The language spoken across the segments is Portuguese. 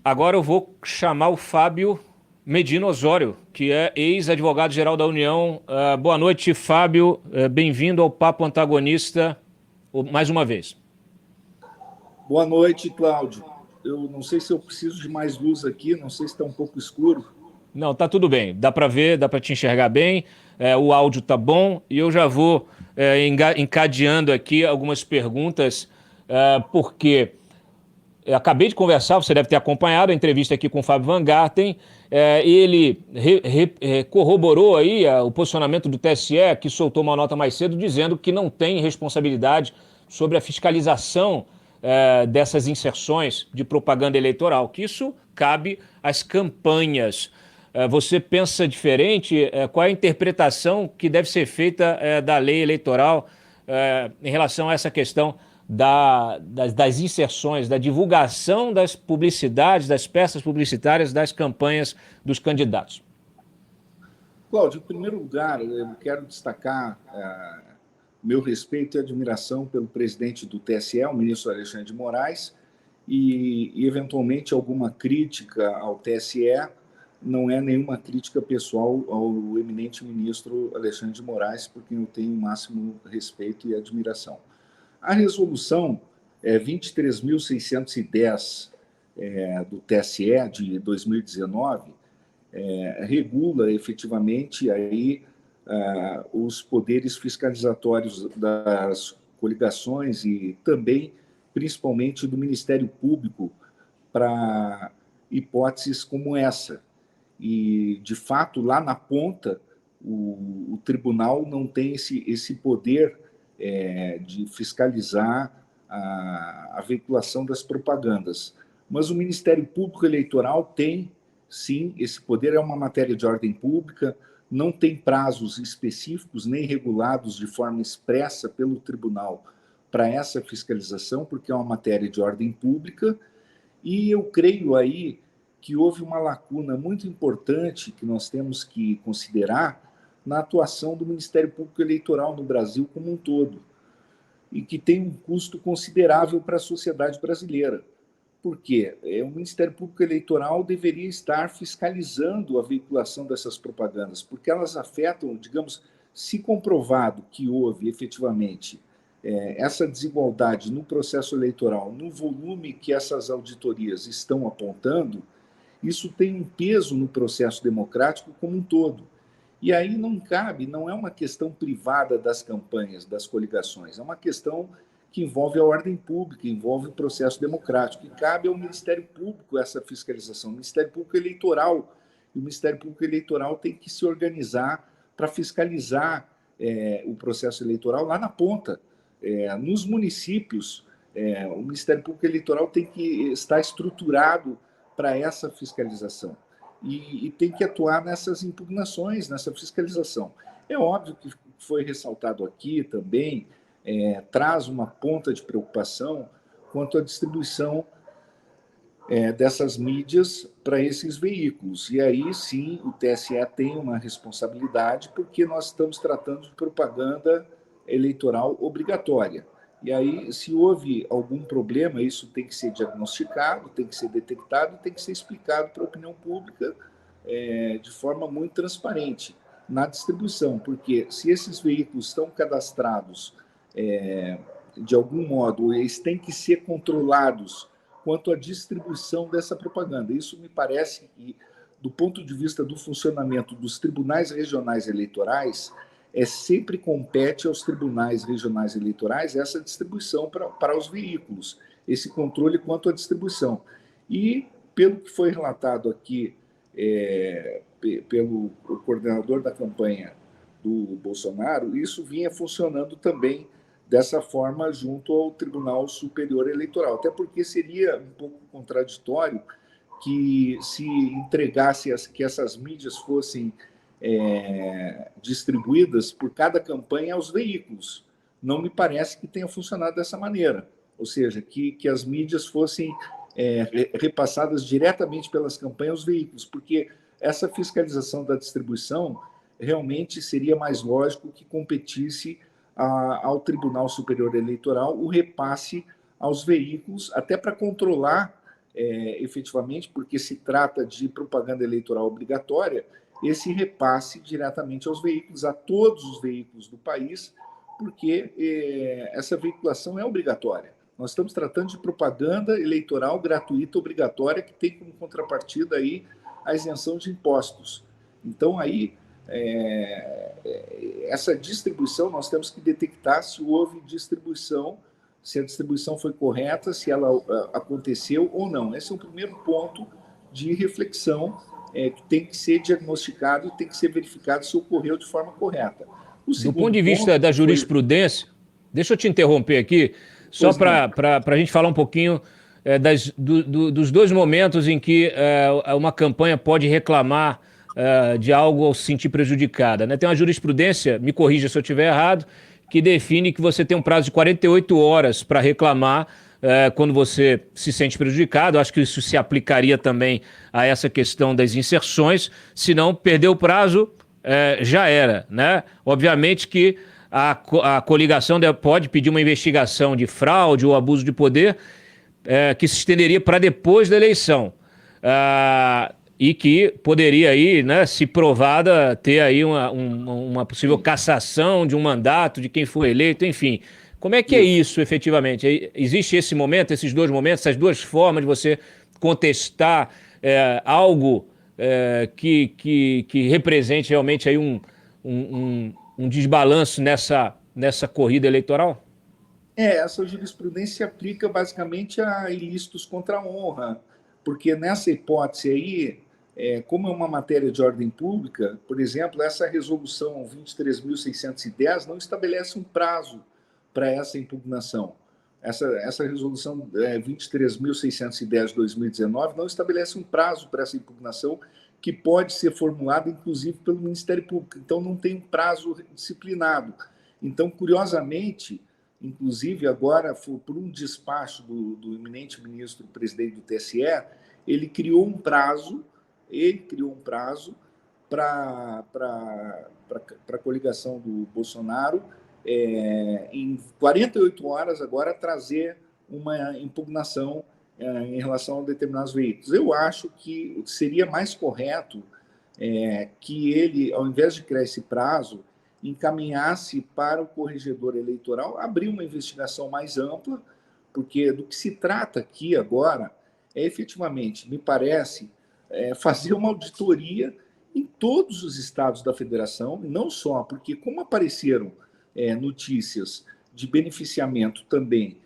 Agora eu vou chamar o Fábio Medina Osório, que é ex-advogado-geral da União. Boa noite, Fábio. Bem-vindo ao Papo Antagonista mais uma vez. Boa noite, Cláudio. Eu não sei se eu preciso de mais luz aqui, não sei se está um pouco escuro. Não, tá tudo bem. Dá para ver, dá para te enxergar bem. O áudio tá bom e eu já vou encadeando aqui algumas perguntas, porque eu acabei de conversar, você deve ter acompanhado a entrevista aqui com o Fábio Van Garten. Ele corroborou aí o posicionamento do TSE, que soltou uma nota mais cedo dizendo que não tem responsabilidade sobre a fiscalização dessas inserções de propaganda eleitoral, que isso cabe às campanhas. Você pensa diferente? Qual é a interpretação que deve ser feita da lei eleitoral em relação a essa questão das inserções, da divulgação das publicidades, das peças publicitárias, das campanhas dos candidatos? Cláudio, em primeiro lugar, eu quero destacar meu respeito e admiração pelo presidente do TSE, o ministro Alexandre de Moraes, e eventualmente, alguma crítica ao TSE não é nenhuma crítica pessoal ao eminente ministro Alexandre de Moraes, por quem eu tenho o máximo respeito e admiração. A resolução 23.610 do TSE de 2019 regula efetivamente aí, os poderes fiscalizatórios das coligações e também, principalmente, do Ministério Público para hipóteses como essa. E, de fato, lá na ponta, o tribunal não tem esse poder de fiscalizar a veiculação das propagandas. Mas o Ministério Público Eleitoral tem, sim, esse poder, é uma matéria de ordem pública, não tem prazos específicos nem regulados de forma expressa pelo tribunal para essa fiscalização, porque é uma matéria de ordem pública, e eu creio aí que houve uma lacuna muito importante que nós temos que considerar na atuação do Ministério Público Eleitoral no Brasil como um todo, e que tem um custo considerável para a sociedade brasileira. Por quê? O Ministério Público Eleitoral deveria estar fiscalizando a veiculação dessas propagandas, porque elas afetam, digamos, se comprovado que houve efetivamente essa desigualdade no processo eleitoral, no volume que essas auditorias estão apontando, isso tem um peso no processo democrático como um todo. E aí não cabe, não é uma questão privada das campanhas, das coligações, é uma questão que envolve a ordem pública, envolve o processo democrático, e cabe ao Ministério Público essa fiscalização, o Ministério Público Eleitoral. E o Ministério Público Eleitoral tem que se organizar para fiscalizar o processo eleitoral lá na ponta. Nos municípios, o Ministério Público Eleitoral tem que estar estruturado para essa fiscalização e tem que atuar nessas impugnações, nessa fiscalização. É óbvio que foi ressaltado aqui também, traz uma ponta de preocupação quanto à distribuição dessas mídias para esses veículos. E aí, sim, o TSE tem uma responsabilidade, porque nós estamos tratando de propaganda eleitoral obrigatória. E aí, se houve algum problema, isso tem que ser diagnosticado, tem que ser detectado, tem que ser explicado para a opinião pública de forma muito transparente na distribuição, porque se esses veículos estão cadastrados de algum modo, eles têm que ser controlados quanto à distribuição dessa propaganda. Isso me parece que, do ponto de vista do funcionamento dos tribunais regionais eleitorais, sempre compete aos tribunais regionais eleitorais essa distribuição para os veículos, esse controle quanto à distribuição. E, pelo que foi relatado aqui pelo coordenador da campanha do Bolsonaro, isso vinha funcionando também dessa forma junto ao Tribunal Superior Eleitoral, até porque seria um pouco contraditório que se entregasse que essas mídias fossem distribuídas por cada campanha aos veículos. Não me parece que tenha funcionado dessa maneira, ou seja, que as mídias fossem repassadas diretamente pelas campanhas aos veículos, porque essa fiscalização da distribuição realmente seria mais lógico que competisse ao Tribunal Superior Eleitoral o repasse aos veículos, até para controlar efetivamente, porque se trata de propaganda eleitoral obrigatória, esse repasse diretamente aos veículos, a todos os veículos do país, porque essa veiculação é obrigatória. Nós estamos tratando de propaganda eleitoral gratuita, obrigatória, que tem como contrapartida aí a isenção de impostos. Então, aí, essa distribuição, nós temos que detectar se houve distribuição, se a distribuição foi correta, se ela aconteceu ou não. Esse é o primeiro ponto de reflexão que tem que ser diagnosticado e tem que ser verificado se ocorreu de forma correta. Do ponto de vista da jurisprudência, deixa eu te interromper aqui, só para a gente falar um pouquinho dos dois momentos em que uma campanha pode reclamar de algo ao se sentir prejudicada, né? Tem uma jurisprudência, me corrija se eu estiver errado, que define que você tem um prazo de 48 horas para reclamar quando você se sente prejudicado. Acho que isso se aplicaria também a essa questão das inserções. Se não, perdeu o prazo, já era, né? Obviamente que a coligação pode pedir uma investigação de fraude ou abuso de poder que se estenderia para depois da eleição. E que poderia aí, né, se provada, ter aí uma possível cassação de um mandato de quem foi eleito, enfim. Como é que é isso efetivamente? Existe esse momento, esses dois momentos, essas duas formas de você contestar algo que represente realmente aí um desbalanço nessa corrida eleitoral? Essa jurisprudência se aplica basicamente a ilícitos contra a honra, porque nessa hipótese aí, como é uma matéria de ordem pública, por exemplo, essa resolução 23.610 não estabelece um prazo para essa impugnação. Essa resolução 23.610 de 2019 não estabelece um prazo para essa impugnação, que pode ser formulada, inclusive, pelo Ministério Público. Então, não tem um prazo disciplinado. Então, curiosamente, inclusive agora, por um despacho do eminente ministro presidente do TSE, ele criou um prazo para a coligação do Bolsonaro, em 48 horas agora, trazer uma impugnação em relação a determinados veículos. Eu acho que seria mais correto que ele, ao invés de criar esse prazo, encaminhasse para o corregedor eleitoral abrir uma investigação mais ampla, porque do que se trata aqui agora efetivamente, me parece, fazer uma auditoria em todos os estados da federação, e não só, porque como apareceram notícias de beneficiamento também,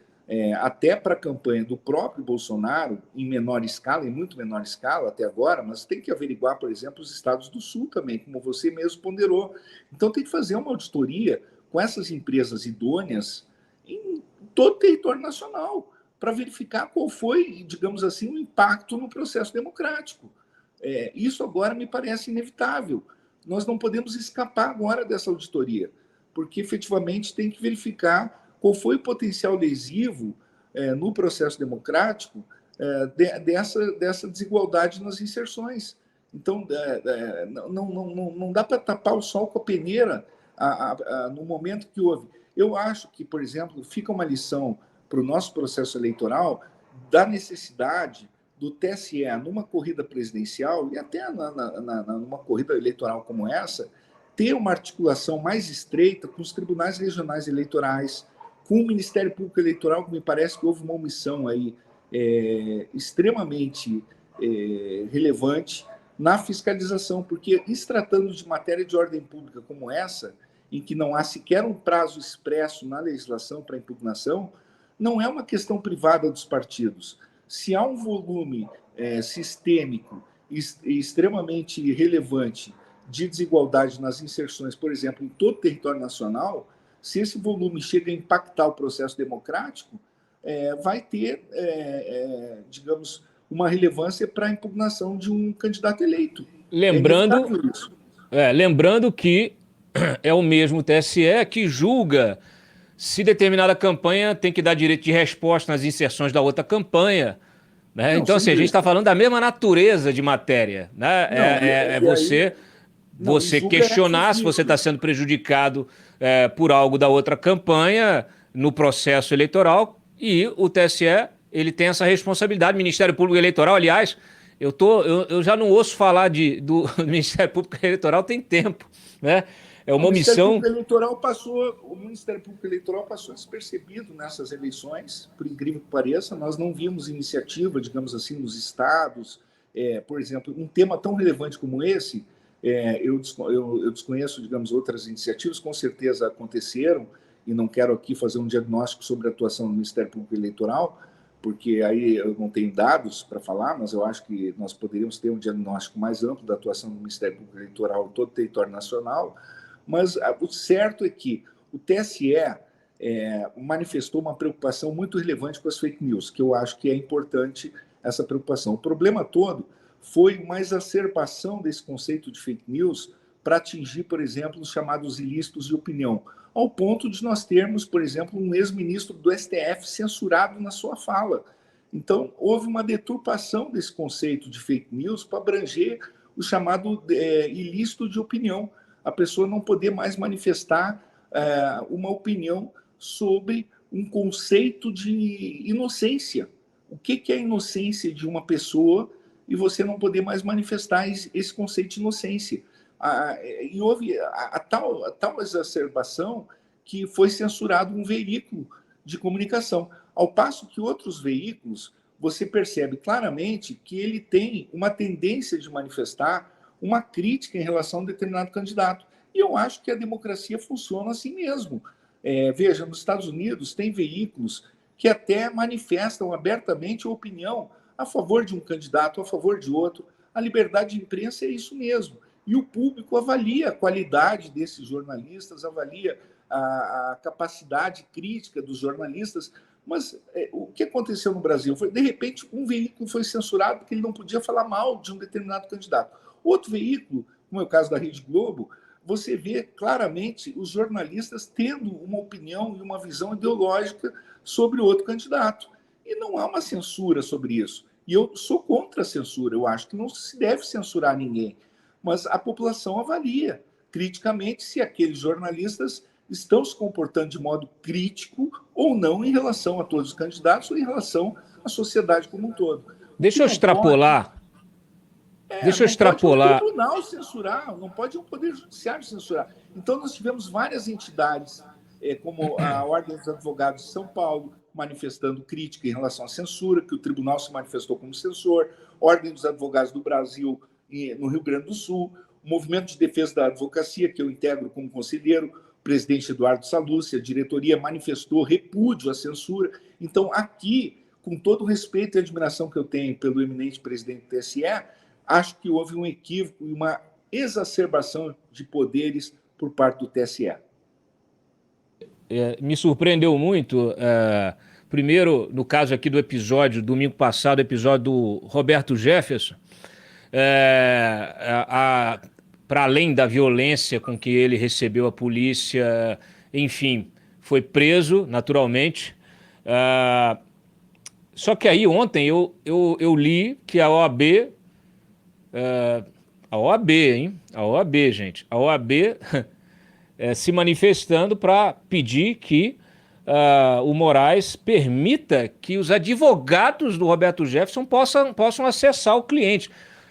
até para a campanha do próprio Bolsonaro, em menor escala, em muito menor escala até agora, mas tem que averiguar, por exemplo, os estados do Sul também, como você mesmo ponderou. Então tem que fazer uma auditoria com essas empresas idôneas em todo o território nacional, para verificar qual foi, digamos assim, o impacto no processo democrático. Isso agora me parece inevitável. Nós não podemos escapar agora dessa auditoria, porque efetivamente tem que verificar qual foi o potencial lesivo no processo democrático dessa desigualdade nas inserções. Então, não dá para tapar o sol com a peneira no momento que houve. Eu acho que, por exemplo, fica uma lição para o nosso processo eleitoral da necessidade do TSE, numa corrida presidencial e até numa corrida eleitoral como essa, ter uma articulação mais estreita com os tribunais regionais eleitorais, com o Ministério Público Eleitoral, que me parece que houve uma omissão aí extremamente relevante na fiscalização, porque, se tratando de matéria de ordem pública como essa, em que não há sequer um prazo expresso na legislação para impugnação, não é uma questão privada dos partidos. Se há um volume sistêmico e extremamente relevante de desigualdade nas inserções, por exemplo, em todo o território nacional, se esse volume chega a impactar o processo democrático, vai ter, digamos, uma relevância para a impugnação de um candidato eleito. Lembrando que é o mesmo TSE que julga se determinada campanha tem que dar direito de resposta nas inserções da outra campanha, né? Não, então, assim, a gente está falando da mesma natureza de matéria, né? Você questionar se você está sendo prejudicado por algo da outra campanha no processo eleitoral, e o TSE ele tem essa responsabilidade. Ministério Público Eleitoral, aliás, eu já não ouço falar do Ministério Público Eleitoral tem tempo, né? É uma omissão. O Ministério Público Eleitoral passou despercebido nessas eleições, por incrível que pareça. Nós não vimos iniciativa, digamos assim, nos estados. Por exemplo, um tema tão relevante como esse, eu desconheço, digamos, outras iniciativas, com certeza aconteceram, e não quero aqui fazer um diagnóstico sobre a atuação do Ministério Público Eleitoral, porque aí eu não tenho dados para falar, mas eu acho que nós poderíamos ter um diagnóstico mais amplo da atuação do Ministério Público Eleitoral em todo o território nacional. Mas o certo é que o TSE manifestou uma preocupação muito relevante com as fake news, que eu acho que é importante essa preocupação. O problema todo foi uma exacerbação desse conceito de fake news para atingir, por exemplo, os chamados ilícitos de opinião, ao ponto de nós termos, por exemplo, um ex-ministro do STF censurado na sua fala. Então, houve uma deturpação desse conceito de fake news para abranger o chamado ilícito de opinião. A pessoa não poder mais manifestar uma opinião sobre um conceito de inocência. O que é a inocência de uma pessoa e você não poder mais manifestar esse conceito de inocência? E houve a tal exacerbação que foi censurado um veículo de comunicação, ao passo que outros veículos, você percebe claramente que ele tem uma tendência de manifestar uma crítica em relação a um determinado candidato. E eu acho que a democracia funciona assim mesmo. Veja, nos Estados Unidos tem veículos que até manifestam abertamente a opinião a favor de um candidato, a favor de outro. A liberdade de imprensa é isso mesmo. E o público avalia a qualidade desses jornalistas, avalia a capacidade crítica dos jornalistas. Mas o que aconteceu no Brasil foi, de repente, um veículo foi censurado porque ele não podia falar mal de um determinado candidato. Outro veículo, como é o caso da Rede Globo, você vê claramente os jornalistas tendo uma opinião e uma visão ideológica sobre outro candidato. E não há uma censura sobre isso. E eu sou contra a censura. Eu acho que não se deve censurar ninguém. Mas a população avalia criticamente se aqueles jornalistas estão se comportando de modo crítico ou não em relação a todos os candidatos ou em relação à sociedade como um todo. Deixa eu extrapolar. Deixa eu extrapolar. Não pode um tribunal censurar, não pode um poder judiciário censurar. Então, nós tivemos várias entidades, como a Ordem dos Advogados de São Paulo, manifestando crítica em relação à censura, que o tribunal se manifestou como censor, Ordem dos Advogados do Brasil, no Rio Grande do Sul, o Movimento de Defesa da Advocacia, que eu integro como conselheiro, o presidente Eduardo Sallusti, a diretoria manifestou repúdio à censura. Então, aqui, com todo o respeito e admiração que eu tenho pelo eminente presidente do TSE, acho que houve um equívoco e uma exacerbação de poderes por parte do TSE. Me surpreendeu muito, primeiro, no caso aqui do episódio, domingo passado, episódio do Roberto Jefferson, para além da violência com que ele recebeu a polícia, enfim, foi preso, naturalmente. Só que aí ontem eu li que a OAB, hein? A OAB, gente. A OAB se manifestando para pedir que o Moraes permita que os advogados do Roberto Jefferson possam acessar o cliente.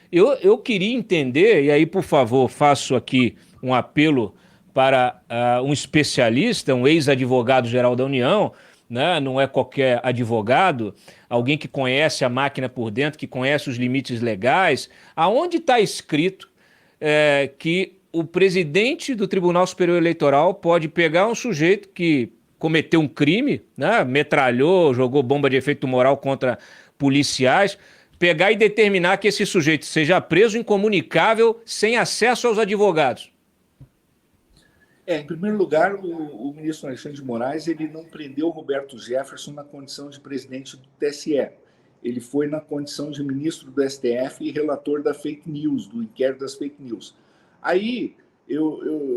Eu queria entender, e aí, por favor, faço aqui um apelo para um especialista, um ex-advogado-geral da União, né? Não é qualquer advogado, alguém que conhece a máquina por dentro, que conhece os limites legais. Aonde está escrito que o presidente do Tribunal Superior Eleitoral pode pegar um sujeito que cometeu um crime, né? Metralhou, jogou bomba de efeito moral contra policiais, pegar e determinar que esse sujeito seja preso incomunicável, sem acesso aos advogados? Em primeiro lugar, o ministro Alexandre de Moraes ele não prendeu o Roberto Jefferson na condição de presidente do TSE. Ele foi na condição de ministro do STF e relator da fake news, do inquérito das fake news. Aí,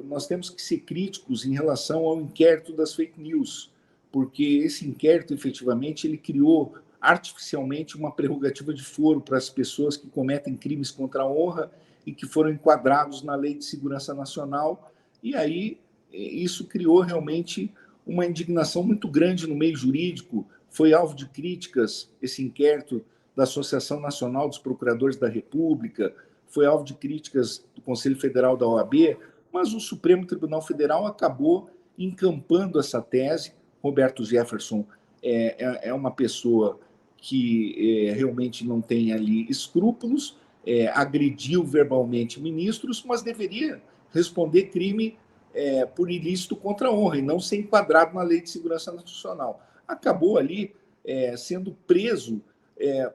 nós temos que ser críticos em relação ao inquérito das fake news, porque esse inquérito, efetivamente, ele criou artificialmente uma prerrogativa de foro para as pessoas que cometem crimes contra a honra e que foram enquadrados na Lei de Segurança Nacional. E aí isso criou realmente uma indignação muito grande no meio jurídico, foi alvo de críticas esse inquérito da Associação Nacional dos Procuradores da República, foi alvo de críticas do Conselho Federal da OAB, mas o Supremo Tribunal Federal acabou encampando essa tese. Roberto Jefferson é uma pessoa que realmente não tem ali escrúpulos, agrediu verbalmente ministros, mas deveria responder crime por ilícito contra a honra e não ser enquadrado na Lei de Segurança Nacional. Acabou ali sendo preso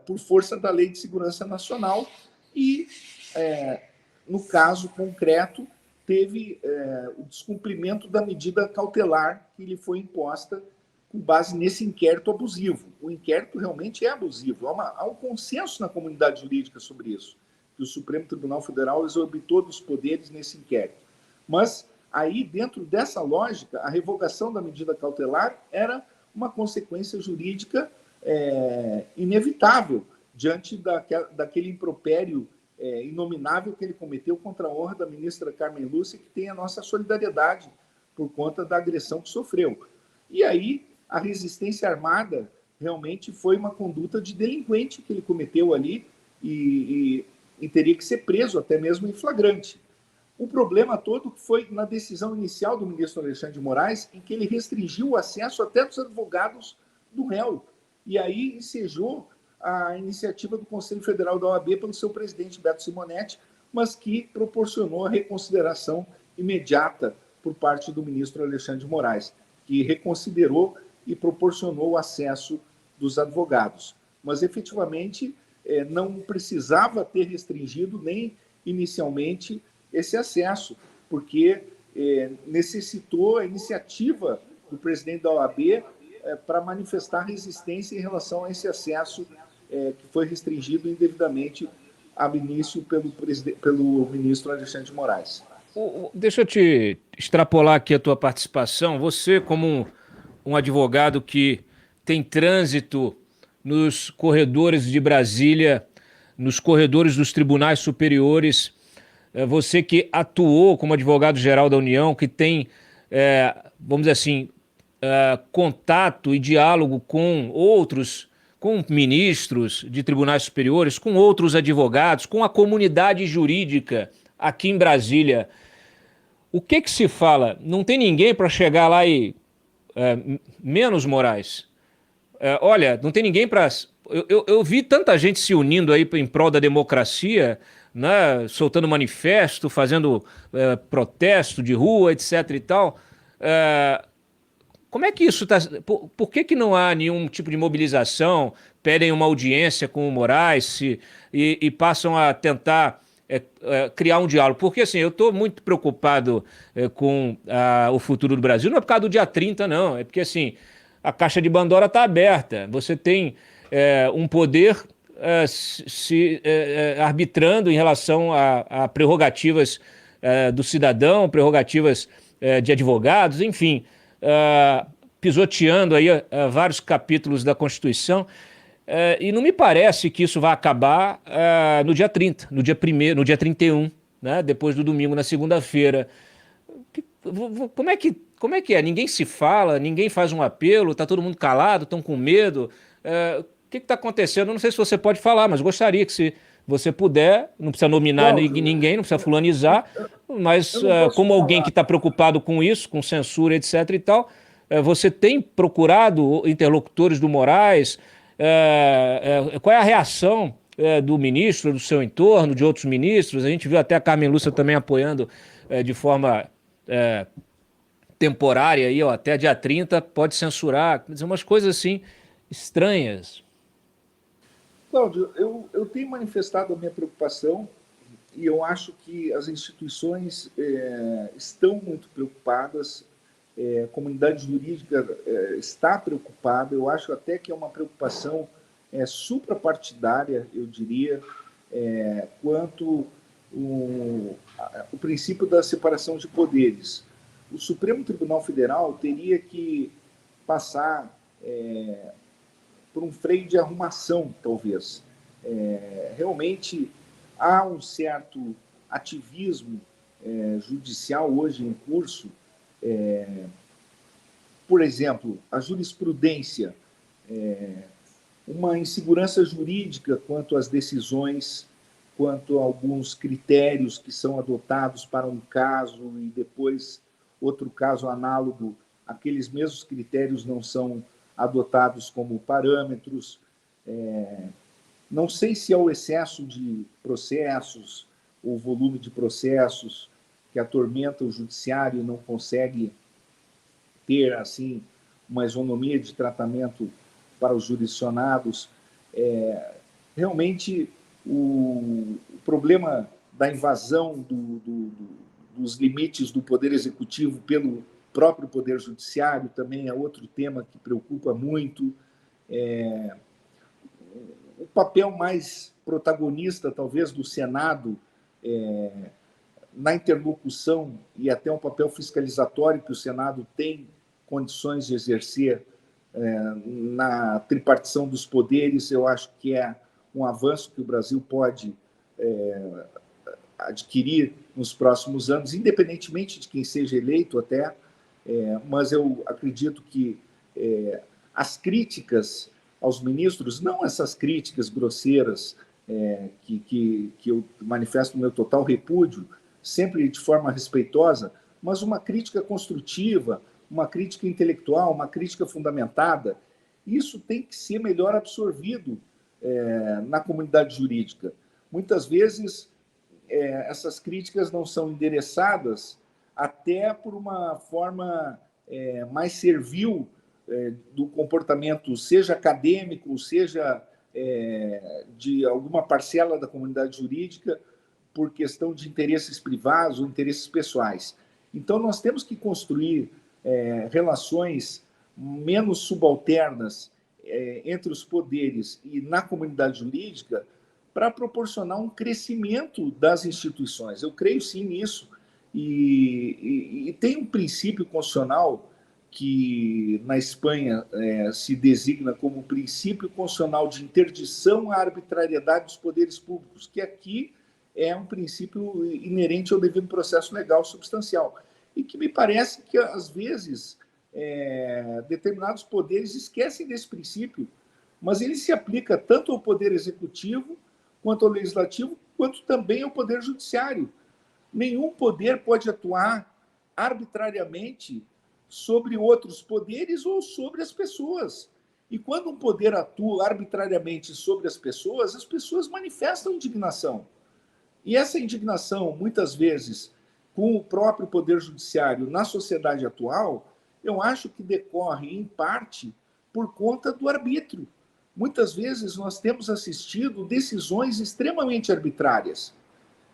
por força da Lei de Segurança Nacional e, no caso concreto, teve o descumprimento da medida cautelar que lhe foi imposta com base nesse inquérito abusivo. O inquérito realmente é abusivo. Há um consenso na comunidade jurídica sobre isso, que o Supremo Tribunal Federal exorbitou dos poderes nesse inquérito. Mas aí, dentro dessa lógica, a revogação da medida cautelar era uma consequência jurídica inevitável diante daquele impropério inominável que ele cometeu contra a honra da ministra Carmen Lúcia, que tem a nossa solidariedade por conta da agressão que sofreu. E aí, a resistência armada realmente foi uma conduta de delinquente que ele cometeu ali e teria que ser preso, até mesmo em flagrante. O problema todo foi na decisão inicial do ministro Alexandre de Moraes, em que ele restringiu o acesso até dos advogados do réu. E aí ensejou a iniciativa do Conselho Federal da OAB pelo seu presidente, Beto Simonetti, mas que proporcionou a reconsideração imediata por parte do ministro Alexandre de Moraes, que reconsiderou e proporcionou o acesso dos advogados. Mas, efetivamente, não precisava ter restringido nem inicialmente esse acesso, porque necessitou a iniciativa do presidente da OAB para manifestar resistência em relação a esse acesso que foi restringido indevidamente ao início pelo ministro Alexandre de Moraes. Deixa eu te extrapolar aqui a tua participação. Você, como um advogado que tem trânsito nos corredores de Brasília, nos corredores dos tribunais superiores, você que atuou como advogado-geral da União, que tem, vamos dizer assim, contato e diálogo com outros, com ministros de tribunais superiores, com outros advogados, com a comunidade jurídica aqui em Brasília. O que se fala? Não tem ninguém para chegar lá e... menos Moraes. Olha, não tem ninguém para... Eu vi tanta gente se unindo aí em prol da democracia, né, soltando manifesto, fazendo protesto de rua, etc. e tal. Como é que isso está... Por que não há nenhum tipo de mobilização? Pedem uma audiência com o Moraes e passam a tentar criar um diálogo? Porque assim, eu estou muito preocupado com o futuro do Brasil. Não é por causa do dia 30, não. É porque assim, a caixa de Pandora está aberta. Você tem um poder arbitrando em relação a prerrogativas do cidadão, prerrogativas de advogados, enfim... pisoteando aí vários capítulos da Constituição, e não me parece que isso vai acabar no dia 30, no dia 1º, no dia 31, né, depois do domingo, na segunda-feira. Como é que é? Ninguém se fala, ninguém faz um apelo, está todo mundo calado, estão com medo. O que está acontecendo? Eu não sei se você pode falar, mas gostaria que se você puder, não precisa nominar ninguém, não precisa fulanizar, mas como alguém que está preocupado com isso, com censura, etc. e tal, você tem procurado interlocutores do Moraes? Qual é a reação do ministro, do seu entorno, de outros ministros? A gente viu até a Carmen Lúcia também apoiando de forma temporária, aí, ó, até dia 30, pode censurar, quer dizer, umas coisas assim estranhas. Cláudio, eu tenho manifestado a minha preocupação e eu acho que as instituições estão muito preocupadas, a comunidade jurídica está preocupada, eu acho até que é uma preocupação suprapartidária, eu diria, quanto o princípio da separação de poderes. O Supremo Tribunal Federal teria que passar por um freio de arrumação, talvez. Realmente há um certo ativismo judicial hoje em curso. Por exemplo, a jurisprudência uma insegurança jurídica quanto às decisões, quanto a alguns critérios que são adotados para um caso e depois outro caso análogo, aqueles mesmos critérios não são adotados como parâmetros. Não sei se é o excesso de processos, o volume de processos que atormenta o judiciário e não consegue ter assim uma isonomia de tratamento para os jurisdicionados. Realmente, o problema da invasão dos limites do Poder Executivo pelo próprio Poder Judiciário também é outro tema que preocupa muito. O papel mais protagonista, talvez, do Senado na interlocução e até um papel fiscalizatório que o Senado tem condições de exercer na tripartição dos poderes, eu acho que é um avanço que o Brasil pode adquirir nos próximos anos, independentemente de quem seja eleito até, mas eu acredito que as críticas aos ministros, não essas críticas grosseiras que eu manifesto o meu total repúdio, sempre de forma respeitosa, mas uma crítica construtiva, uma crítica intelectual, uma crítica fundamentada, isso tem que ser melhor absorvido na comunidade jurídica. Muitas vezes, essas críticas não são endereçadas até por uma forma mais servil do comportamento, seja acadêmico, seja de alguma parcela da comunidade jurídica, por questão de interesses privados ou interesses pessoais. Então, nós temos que construir relações menos subalternas entre os poderes e na comunidade jurídica para proporcionar um crescimento das instituições. Eu creio sim nisso. E tem um princípio constitucional que na Espanha se designa como princípio constitucional de interdição à arbitrariedade dos poderes públicos, que aqui é um princípio inerente ao devido processo legal substancial. E que me parece que, às vezes, determinados poderes esquecem desse princípio, mas ele se aplica tanto ao Poder Executivo, quanto ao Legislativo, quanto também ao Poder Judiciário. Nenhum poder pode atuar arbitrariamente sobre outros poderes ou sobre as pessoas. E quando um poder atua arbitrariamente sobre as pessoas manifestam indignação. E essa indignação, muitas vezes, com o próprio Poder Judiciário na sociedade atual, eu acho que decorre, em parte, por conta do arbítrio. Muitas vezes nós temos assistido decisões extremamente arbitrárias.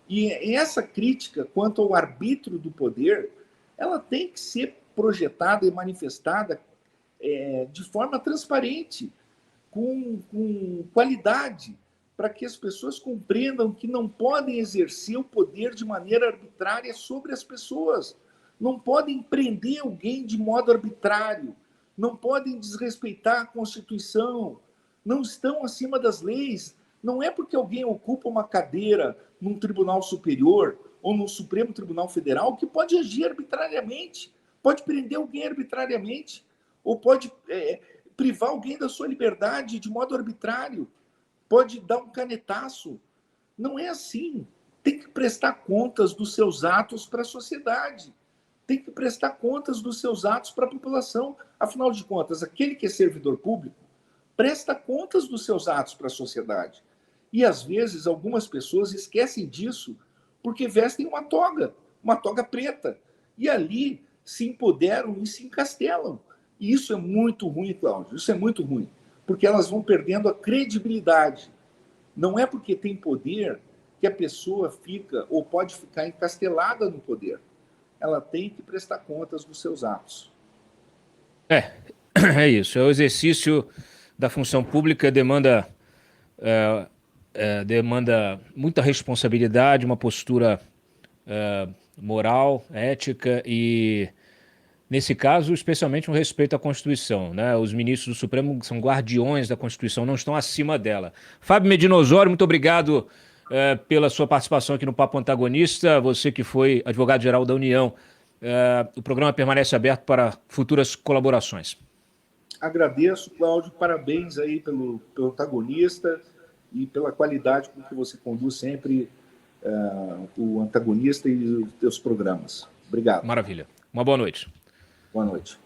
E essa crítica quanto ao arbítrio do poder, ela tem que ser projetada e manifestada de forma transparente, com qualidade, para que as pessoas compreendam que não podem exercer o poder de maneira arbitrária sobre as pessoas, não podem prender alguém de modo arbitrário, não podem desrespeitar a Constituição, não estão acima das leis. Não é porque alguém ocupa uma cadeira num tribunal superior ou no Supremo Tribunal Federal que pode agir arbitrariamente, pode prender alguém arbitrariamente, ou pode privar alguém da sua liberdade de modo arbitrário, pode dar um canetaço. Não é assim. Tem que prestar contas dos seus atos para a sociedade. Tem que prestar contas dos seus atos para a população. Afinal de contas, aquele que é servidor público presta contas dos seus atos para a sociedade. E, às vezes, algumas pessoas esquecem disso porque vestem uma toga preta. E ali se empoderam e se encastelam. E isso é muito ruim, Cláudio. Isso é muito ruim. Porque elas vão perdendo a credibilidade. Não é porque tem poder que a pessoa fica ou pode ficar encastelada no poder. Ela tem que prestar contas dos seus atos. É isso. É o exercício da função pública, demanda muita responsabilidade, uma postura moral, ética e, nesse caso, especialmente um respeito à Constituição, né? Os ministros do Supremo são guardiões da Constituição, não estão acima dela. Fábio Medina Osório, muito obrigado pela sua participação aqui no Papo Antagonista, você que foi advogado-geral da União. O programa permanece aberto para futuras colaborações. agradeço, Cláudio, parabéns aí pelo Antagonista e pela qualidade com que você conduz sempre o Antagonista e os teus programas. Obrigado. Maravilha. Uma boa noite. Boa noite.